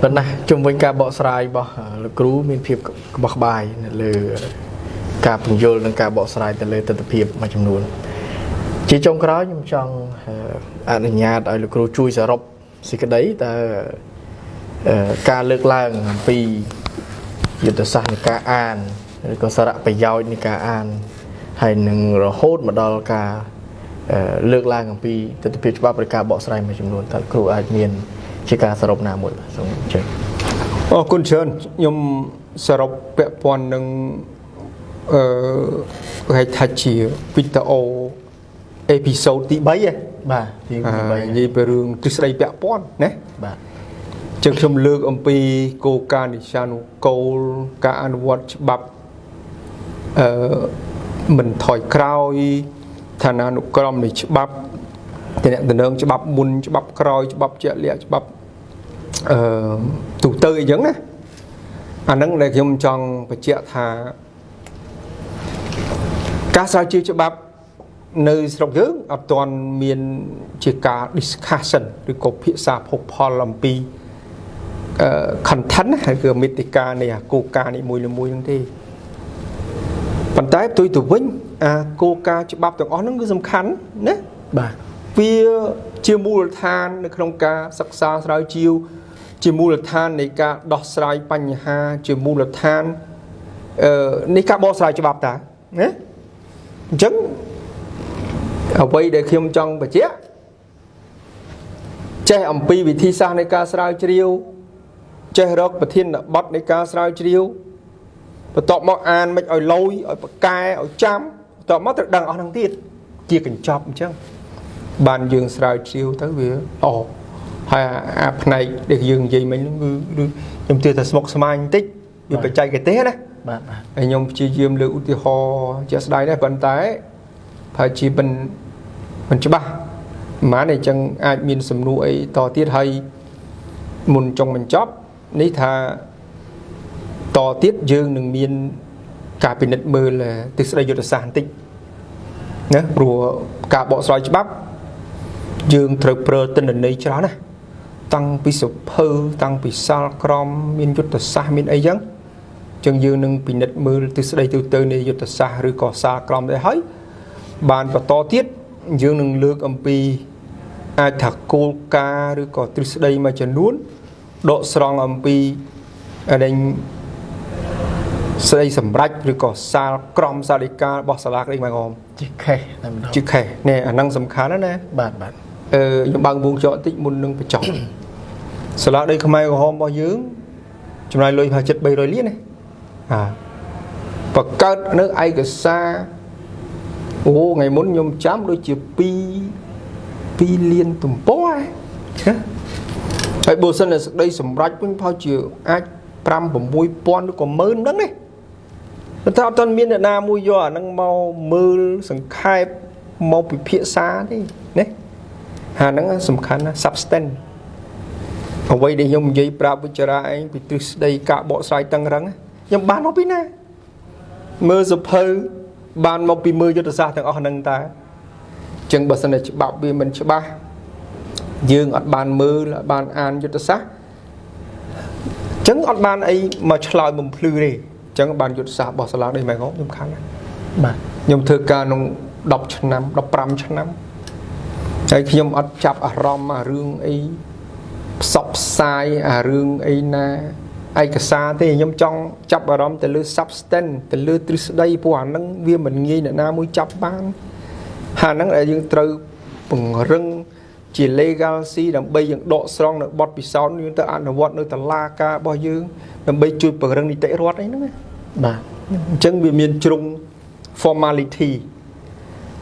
ប៉ុន្តែជុំវិញការបកស្រាយរបស់លោកគ្រូមានភាពក្បោះក្បាយនៅលើការពន្យល់និងការបកស្រាយទៅលើទស្សនវិជ្ជាមួយចំនួនជាចុងក្រោយខ្ញុំចង់អនុញ្ញាតឲ្យលោកគ្រូជួយសរុបសេចក្តីតើការលើកឡើងអំពីយុទ្ធសាស្ត្រនៃការអានឬក៏សារៈប្រយោជន៍នៃការអានហើយនឹងរហូតមកដល់ការលើកឡើងអំពីទស្សនវិជ្ជាច្បាប់ឬការបកស្រាយមួយចំនួនតើគ្រូអាចមានជាការសរុបណាមួយបាទសូមអញ្ជើញអរគុណច្រើនខ្ញុំសរុបពាក់ព័ន្ធនឹងហៅថាជាវីដេអូអេពីសូតទី3ហ៎បាទទី3និយាយពីរឿងទ្រឹស្ដីពាក់ព័ន្ធណាបាទចឹងខ្ញុំលើកអំពីគោលការណ៍និស្សានុគោលការអនុវត្តច្បាប់មិនថយក្រោយឋានានុក្រមនៃច្បាប់តំណែងច្បាប់មុនច្បាប់ក្រោយច្បាប់ជាក់លាក់ច្បាប់ទូទៅអីចឹងណាអាហ្នឹងដែលខ្ញុំចង់បញ្ជាក់ថាការស្រាវជ្រាវច្បាប់នៅស្រុកយើងអត់ទាន់មានជាការ discussion ឬក៏ពិភាក្សាភពផលអំពីcontent ហើយគឺមេតិកានៃគោលការណ៍នីមួយៗហ្នឹងទេប៉ុន្តែផ្ទុយទៅវិញគោលការណ៍ច្បាប់ទាំងអស់ហ្នឹងគឺសំខាន់ណាបាទវាជាមូលដ្ឋាននៅក្នុងការសិក្សាស្រាវជ្រាវជាមូលដ្ឋាននៃការដោះស្រាយបញ្ហាជាមូលដ្ឋាននៃការបកស្រាយច្បាប់តាណាអញ្ចឹងអ្វីដែលខ្ញុំចង់បញ្ជាក់ចេះអំពីវិធីសាស្ត្រនៃការស្រាវជ្រាវចេះរកប្រធានបទនៃការស្រាវជ្រាវបន្ទាប់មកអានមិនឲ្យលយឲ្យប្រកែឲ្យចាំបន្ទាប់មកត្រូវដឹងអស់ហ្នឹងទៀតជាកញ្ចប់អញ្ចឹងបានយើងស្រាវជ្រាវទៅវាហើយអាផ្នែកដែលយើងនិយាយមិញហ្នឹងគឺខ្ញុំជឿថាស្មុគស្មាញបន្តិចវាបច្ចេកទេសណាបាទហើយខ្ញុំព្យាយាមលើកឧទាហរណ៍ជាក់ស្ដែងដែរប៉ុន្តែប្រហែលជាមិនច្បាស់ប៉ុន្មានអញ្ចឹងអាចមានសំណួរអីតទៀតហើយមុនចុងបញ្ចប់នេះថាតទៀតយើងនឹងមានការពិនិត្យមើលទស្សនវិជ្ជាយុទ្ធសាស្ត្របន្តិចណាព្រោះការបកស្រាយច្បាប់យើងត្រូវប្រើទិន្នន័យច្រើនណាស់តាំងពីសភៅតាំងពីសាលក្រមមានយុទ្ធសាស្ត្រមានអីចឹងចឹងយើងនឹងពិនិត្យមើលទស្សនវិជ្ជាទៅនៃយុទ្ធសាស្ត្រឬក៏សាលក្រមដែរហើយបានបន្តទៀតយើងនឹងលើកអំពីអាចថាគោលការណ៍ឬក៏ទ្រឹស្ដីមួយចំនួនដកស្រង់អំពីដែលស្ដីសម្រាប់ឬក៏សាលក្រមសាលដីការបស់សាលាក្តីម៉ែក្រមជាខេសតែម្ដងជាខេសនេះអាហ្នឹងសំខាន់ណាបាទខ្ញុំបើកវងចោលតិចមុននឹងបញ្ចប់សាលាដីខ្មែរក្រហមរបស់យើងចំណាយលុយប្រហែល700លានណាបង្កើតនៅឯកសារថ្ងៃមុនខ្ញុំចាំដូចជា2លានទំព័រណាហើយបើសិនតែសេចក្តីសម្រេចវិញប្រហែលជាអាច5-6ពាន់ឬក៏10000ហ្នឹងណាតែអត់ទាន់មានអ្នកណាមួយយកអាហ្នឹងមកមើលសង្ខេបមកពិភាក្សាទេណាអាហ្នឹងសំខាន់ណា substance អ្វីដែលខ្ញុំនិយាយប្រាប់វិចារាឯងពីទ្រឹស្ដីការបកស្រាយតឹងរឹងខ្ញុំបានមកពីណាមើលសភៅបានមកពីមើលយុទ្ធសាស្ត្រទាំងអស់ហ្នឹងតើអញ្ចឹងបើសិនតែច្បាប់វាមិនច្បាស់យើងអត់បានមើលអត់បានអានយុទ្ធសាស្ត្រអញ្ចឹងអត់បានអីមកឆ្លើយបំភ្លឺទេអញ្ចឹងបានយុទ្ធសាស្ត្ររបស់សាលាដីម៉ែក្រមខ្ញុំខាងណាបាទខ្ញុំធ្វើការក្នុង10ឆ្នាំ15ឆ្នាំហើយខ្ញុំអត់ចាប់អារម្មណ៍អារឿងអីផ្សព្វផ្សាយអារឿងអីណាឯកសារទេខ្ញុំចង់ចាប់អារម្មណ៍ទៅលើ substance ទៅលើទ្រឹស្ដីព្រោះអាហ្នឹងវាមិនងាយអ្នកណាមួយចាប់បានអាហ្នឹងដែលយើងត្រូវពង្រឹងជា legal C ដើម្បីយើងដកស្រង់នៅបទពិសោធន៍យើងទៅអនុវត្តនៅតុលាការរបស់យើងដើម្បីជួយពង្រឹងនីតិរដ្ឋអីហ្នឹងណាបាទអញ្ចឹងវាមានជ្រុង formality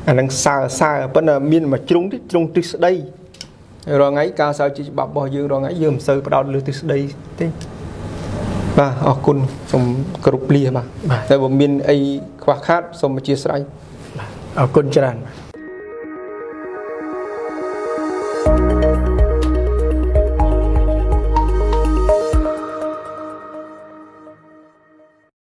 អាហ្នឹងសើប៉ុន្តែមានមួយជ្រុងទៀតជ្រុងទ្រឹស្ដីរាល់ថ្ងៃការស្រាវជ្រាវច្បាប់របស់យើងរាល់ថ្ងៃយើងមិនសូវផ្ដោតលើទ្រឹស្ដីទេបាទអរគុណសូមគោរពលាបាទតែបើមានអីខ្វះខាតសូមអធិស្ឋានបាទអរគុណច្រើនបាទ